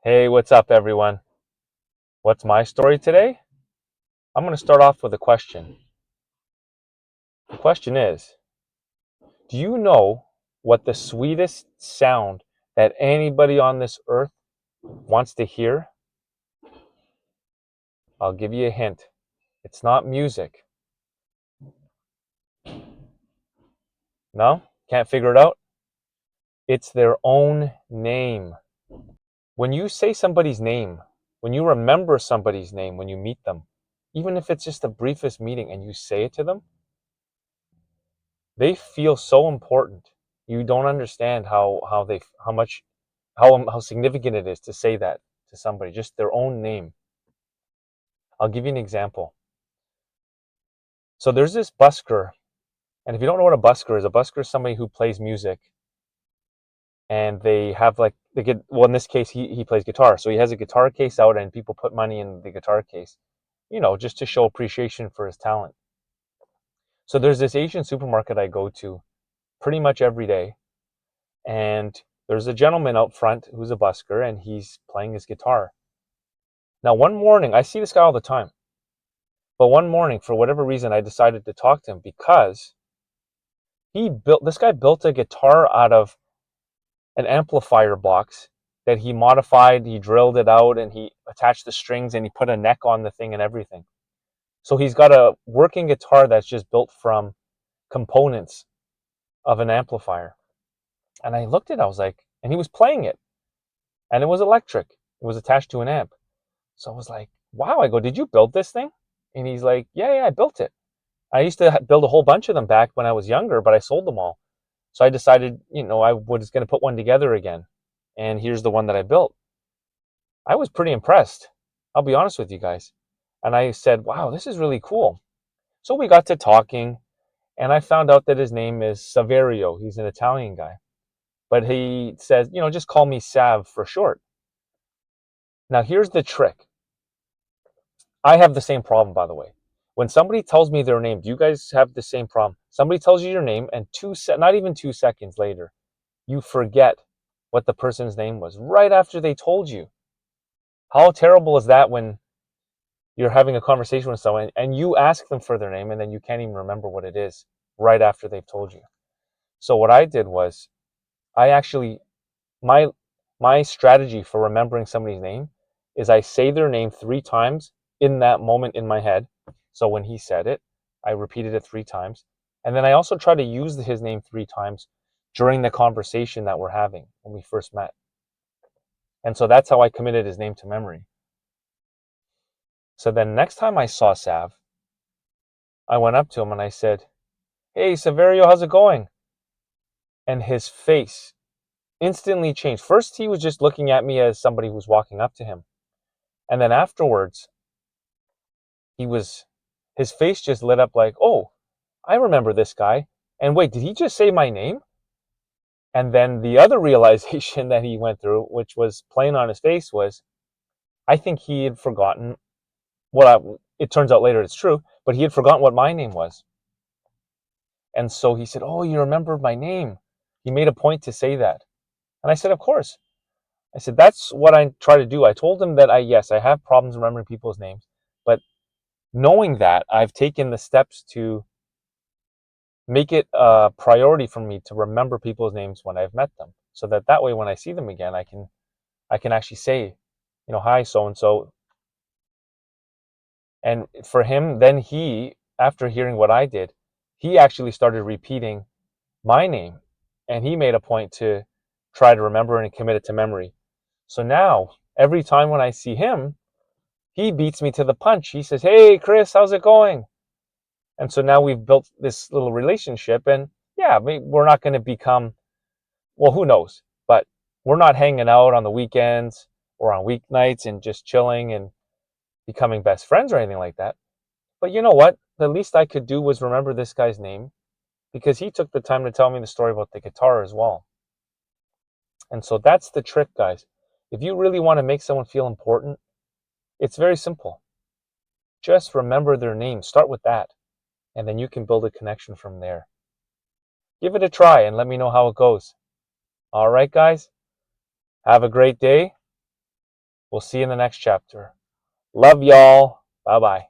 Hey, what's up, everyone? What's my story today? I'm going to start off with a question. The question is, do you know what the sweetest sound that anybody on this earth wants to hear? I'll give you a hint. It's not music. No? Can't figure it out? It's their own name. When you say somebody's name, when you remember somebody's name when you meet them, even if it's just the briefest meeting and you say it to them, they feel so important. You don't understand how much how significant it is to say that to somebody, just their own name. I'll give you an example. So there's this busker, and if you don't know what a busker is somebody who plays music, and they have like they get well. In this case, he plays guitar, so he has a guitar case out, and people put money in the guitar case, just to show appreciation for his talent. So there's this Asian supermarket I go to pretty much every day, and there's a gentleman out front who's a busker, and he's playing his guitar. Now, one morning, I see this guy all the time. But one morning, for whatever reason, I decided to talk to him because this guy built a guitar out of an amplifier box that he modified. He drilled it out and he attached the strings and he put a neck on the thing and everything. So he's got a working guitar that's just built from components of an amplifier. And I looked at it, I was like, and he was playing it and it was electric. It was attached to an amp. So I was like, wow. I go, did you build this thing? And he's like, yeah, I built it. I used to build a whole bunch of them back when I was younger, but I sold them all. So I decided, I was going to put one together again. And here's the one that I built. I was pretty impressed. I'll be honest with you guys. And I said, wow, this is really cool. So we got to talking, and I found out that his name is Saverio. He's an Italian guy. But he says, just call me Sav for short. Now, here's the trick. I have the same problem, by the way. When somebody tells me their name, do you guys have the same problem? Somebody tells you your name, and not even 2 seconds later, you forget what the person's name was right after they told you. How terrible is that when you're having a conversation with someone and you ask them for their name and then you can't even remember what it is right after they've told you? So what I did was I actually my my strategy for remembering somebody's name is I say their name 3 times in that moment in my head. So when he said it, I repeated it 3 times. And then I also try to use his name 3 times during the conversation that we're having when we first met. And so that's how I committed his name to memory. So then next time I saw Sav, I went up to him and I said, "Hey, Saverio, how's it going?" And his face instantly changed. First, he was just looking at me as somebody who's walking up to him. And then afterwards, he was his face just lit up like, "Oh, I remember this guy." And wait, did he just say my name? And then the other realization that he went through, which was plain on his face, was I think he had forgotten it turns out later it's true, but he had forgotten what my name was. And so he said, "Oh, you remembered my name." He made a point to say that. And I said, "Of course." I said, "That's what I try to do." I told him that yes, I have problems remembering people's names, but knowing that, I've taken the steps to make it a priority for me to remember people's names when I've met them, so that way when I see them again, I can actually say, "Hi, so and so." And for him, then after hearing what I did, he actually started repeating my name, and he made a point to try to remember and commit it to memory. So now, every time when I see him, he beats me to the punch. He says, "Hey, Chris, how's it going?" And so now we've built this little relationship, and yeah, we're not going to become, well, who knows? But we're not hanging out on the weekends or on weeknights and just chilling and becoming best friends or anything like that. But you know what? The least I could do was remember this guy's name because he took the time to tell me the story about the guitar as well. And so that's the trick, guys. If you really want to make someone feel important, it's very simple. Just remember their name. Start with that. And then you can build a connection from there. Give it a try and let me know how it goes. All right, guys. Have a great day. We'll see you in the next chapter. Love y'all. Bye bye.